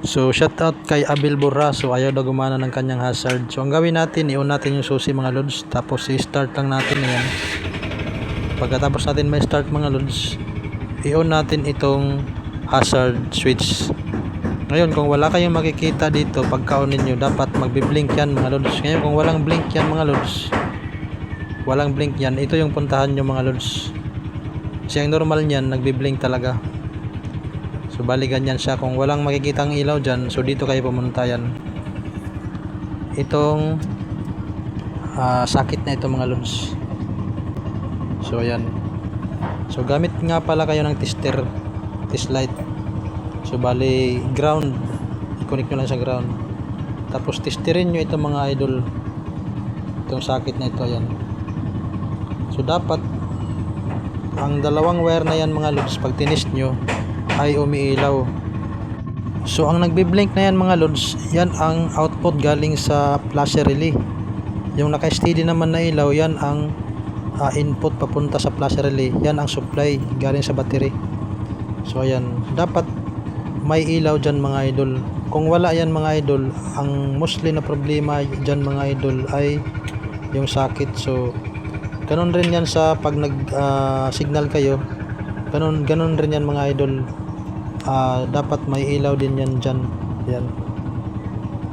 So shout out kay Abel Borraso, ayaw na gumana ng kanyang hazard. So ang gawin natin, i-on natin yung susi mga lods, tapos i-start lang natin yan. Pagkatapos natin may start mga lods, i-on natin itong hazard switch. Ngayon kung wala kayong makikita dito pagka-on ninyo, dapat magbi-blink yan mga lods. Ngayon kung walang blink yan mga lods, walang blink yan, ito yung puntahan nyo mga lods. Kasi ang normal niyan, nagbi-blink talaga. So bali ganyan siya, kung walang makikitang ilaw dyan, so dito kayo pumunta yan. Itong sakit na ito mga lods. So ayan. So gamit nga pala kayo ng tester, test light. So bali ground, i-connect nyo lang sa ground. Tapos testerin nyo ito mga idol, itong sakit na ito, ayan. So dapat ang dalawang wire na yan mga lods, pag tinest nyo ay umiilaw. So ang nagbi-blink na yan mga lods, yan ang output galing sa flasher relay. Yung naka-steady naman na ilaw, yan ang input papunta sa flasher relay. Yan ang supply galing sa battery. So ayan, dapat may ilaw dyan mga idol. Kung wala yan mga idol, ang mostly na problema dyan mga idol ay yung sakit. So ganun rin yan sa pag nag signal kayo, ganun rin yan mga idol. Dapat may ilaw din yan dyan. Yan,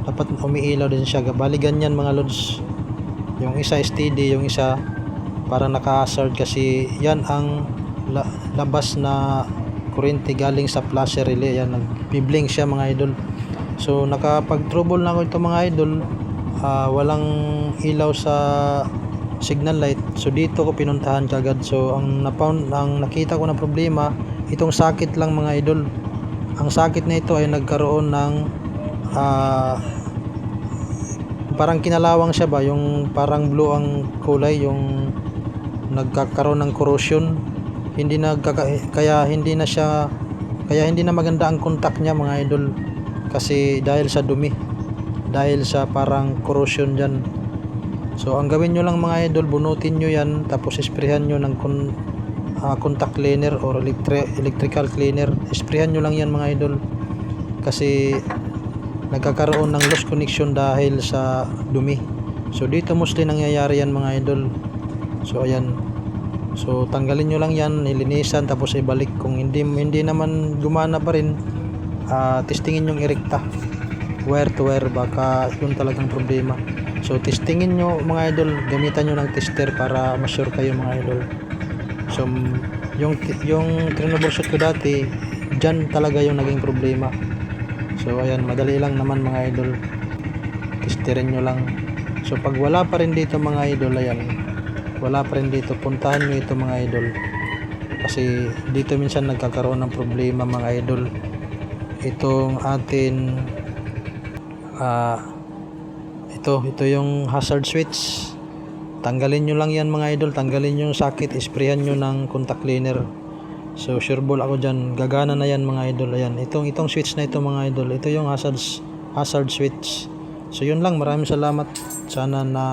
dapat umiilaw din siya. Bali ganyan mga lods, yung isa steady, yung isa parang naka-hazard, kasi yan ang labas na kuryente galing sa flasher relay. Yan, nagbi-blink siya mga idol. So nakapag-trouble na ako ito mga idol, walang ilaw sa signal light. So dito ko pinuntahan kagad. So ang nakita ko na problema, itong sakit lang mga idol. Ang sakit na ito ay nagkaroon ng parang kinalawang siya ba, yung parang blue ang kulay, yung nagkakaroon ng corrosion. Kaya hindi na maganda ang contact niya mga idol, kasi dahil sa dumi, dahil sa parang corrosion dyan. So ang gawin nyo lang mga idol, bunutin nyo yan, tapos isprehan nyo ng contact cleaner or electrical cleaner. Isprehan nyo lang yan mga idol, kasi nagkakaroon ng lost connection dahil sa dumi. So dito mostly nangyayari yan mga idol. So ayan, so tanggalin nyo lang yan, nilinisan, tapos ibalik. Kung hindi naman gumana pa rin, testingin yung erekta, wire to wire, baka yun talagang problema. So testingin nyo mga idol, gamitan nyo ng tester para ma-sure kayo mga idol. So yung troubleshoot ko dati, dyan talaga yung naging problema. So ayan, madali lang naman mga idol, testerin nyo lang. So pag wala pa rin dito mga idol, ayan, wala pa rin dito, puntahan nyo ito mga idol, kasi dito minsan nagkakaroon ng problema mga idol. Itong atin ito yung hazard switch, tanggalin nyo lang yan mga idol, tanggalin yung sakit, isprayan nyo ng contact cleaner. So sure ball ako dyan, gagana na yan mga idol. Ayan, itong switch na ito mga idol, ito yung hazard switch. So yun lang, maraming salamat. Sana na